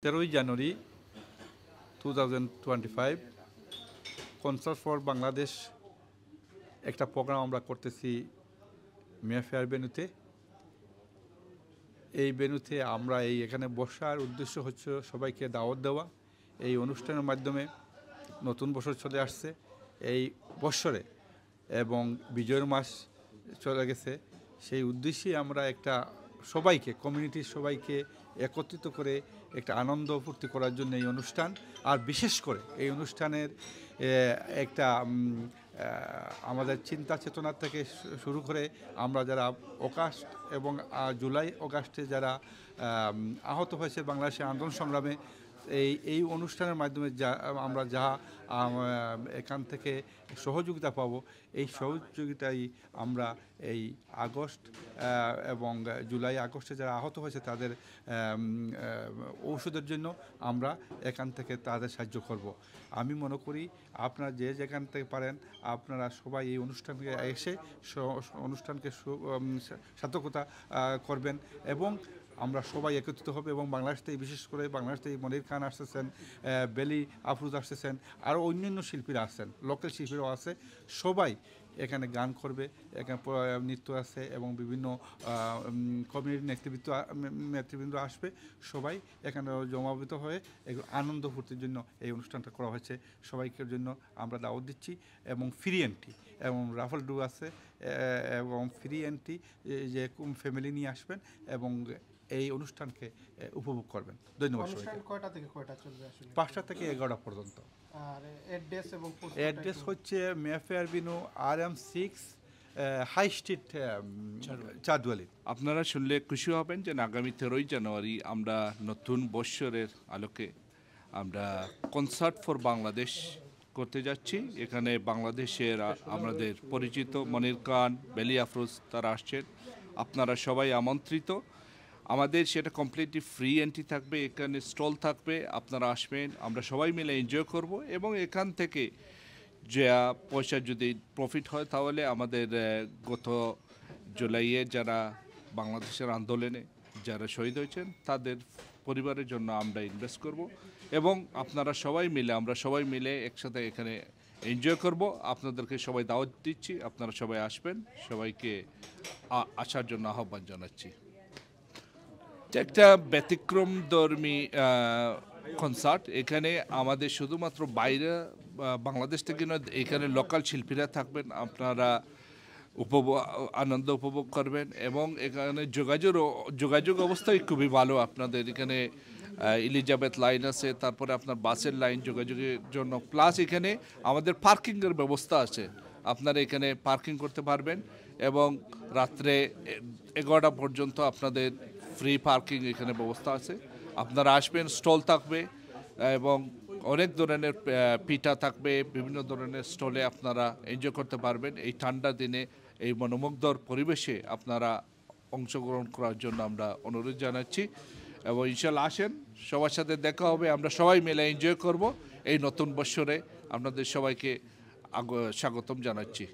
13 January 2025 concert for Bangladesh একটা programme আমরা করতেছি মেফেয়ার ভেন্যুতে। এই ভেন্যুতে আমরা এখানে বসার উদ্দেশ্য হচ্ছে সবাইকে দাওয়াত দেওয়া। এই অনুষ্ঠানের মাধ্যমে নতুন বছর চলে আসছে এই বৎসরে এবং বিজয়ের মাস চলে গেছে। সেই উদ্দেশ্যে আমরা একটা সবাইকে কমিউনিটির সবাইকে একত্রিত করে একটা আনন্দ ফুর্তি করার জন্য এই অনুষ্ঠান। আর বিশেষ করে এই অনুষ্ঠানের একটা আমাদের চিন্তা চেতনা থেকে শুরু করে আমরা যারা অগাস্ট এবং জুলাই অগাস্টে যারা আহত হয়েছে বাংলাদেশের আন্দোলন সংগ্রামে, এই অনুষ্ঠানের মাধ্যমে আমরা এখান থেকে সহযোগিতা পাব, এই সহযোগিতাই আমরা এই আগস্ট এবং জুলাই আগস্টে যারা আহত হয়েছে তাদের ঔষধের জন্য আমরা এখান থেকে তাদের সাহায্য করব। আমি মনে করি আপনারা যেখান থেকে পারেন আপনারা সবাই এই অনুষ্ঠানকে এসে অনুষ্ঠানকে সার্থকতা করবেন এবং আমরা সবাই একত্রিত হবে। এবং বাংলাদেশ থেকে বিশেষ করে বাংলাদেশ থেকে মনির খান আসতেছেন, বেলি আফরোজ আসতেছেন, আরও অন্যান্য শিল্পীরা আছেন, লোকাল শিল্পীরাও আছে। সবাই এখানে গান করবে, এখানে নৃত্য আছে এবং বিভিন্ন কমিউনিটি নেতৃবৃন্দ আসবে। সবাই এখানে জমাবৃত হয়ে আনন্দ ফুর্তির জন্য এই অনুষ্ঠানটা করা হয়েছে। সবাইকে জন্য আমরা দাওয়াত দিচ্ছি এবং ফ্রি এন্ট্রি এবং রাফেল ড্র আছে এবং ফ্রি এন্ট্রি যে ফ্যামিলি নিয়ে আসবেন এবং এই অনুষ্ঠানকে উপভোগ করবেন। ধন্যবাদ সবাইকে। কয়টা থেকে কয়টা চলবে আসলে? 5টা থেকে 11টা পর্যন্ত। আর অ্যাড্রেস এবং অ্যাড্রেস হচ্ছে Mayfair avenue RM6 high street, Chandwali. আপনারা শুনলে খুশি হবেন যে আগামী 13 জানুয়ারি আমরা নতুন বৎসরের আলোকে আমরা কনসার্ট ফর বাংলাদেশ করতে যাচ্ছি। এখানে বাংলাদেশের আমাদের পরিচিত মনির খান, বেলি আফরোজ তারা আসছেন। আপনারা সবাই আমন্ত্রিত। আমাদের সেটা কমপ্লিটলি ফ্রি এন্ট্রি থাকবে, এখানে স্টল থাকবে, আপনারা আসবেন, আমরা সবাই মিলে এনজয় করব এবং এখান থেকে যে পয়সা যদি প্রফিট হয় তাহলে আমাদের গত জুলাইয়ে যারা বাংলাদেশের আন্দোলনে যারা শহীদ হয়েছেন তাদের পরিবারের জন্য আমরা ইনভেস্ট করব এবং আপনারা আমরা সবাই মিলে একসাথে এখানে এনজয় করব। আপনাদেরকে সবাই দাওয়াত দিচ্ছি, আপনারা সবাই আসবেন, সবাইকে আসার জন্য আহ্বান জানাচ্ছি। একটা ব্যতিক্রমধর্মী কনসার্ট। এখানে আমাদের শুধুমাত্র বাইরে বাংলাদেশ থেকে নয়, এখানে লোকাল শিল্পীরা থাকবেন, আপনারা আনন্দ উপভোগ করবেন এবং এখানে যোগাযোগ অবস্থাই খুবই ভালো। আপনাদের এখানে এলিজাবেথ লাইন আছে, তারপরে আপনার বাসের লাইন যোগাযোগের জন্য, প্লাস এখানে আমাদের পার্কিংয়ের ব্যবস্থা আছে, আপনারা এখানে পার্কিং করতে পারবেন এবং রাত্রে 11টা পর্যন্ত আপনাদের ফ্রি পার্কিং এখানে ব্যবস্থা আছে। আপনারা আসবেন, স্টল থাকবে এবং অনেক ধরনের পিঠা থাকবে, বিভিন্ন ধরনের স্টলে আপনারা এনজয় করতে পারবেন। এই ঠান্ডা দিনে এই মনোমুগ্ধর পরিবেশে আপনারা অংশগ্রহণ করার জন্য আমরা অনুরোধ জানাচ্ছি এবং ইনশাল্লাহ আসেন, সবার সাথে দেখা হবে, আমরা সবাই মিলে এনজয় করব। এই নতুন বৎসরে আপনাদের সবাইকে স্বাগতম জানাচ্ছি।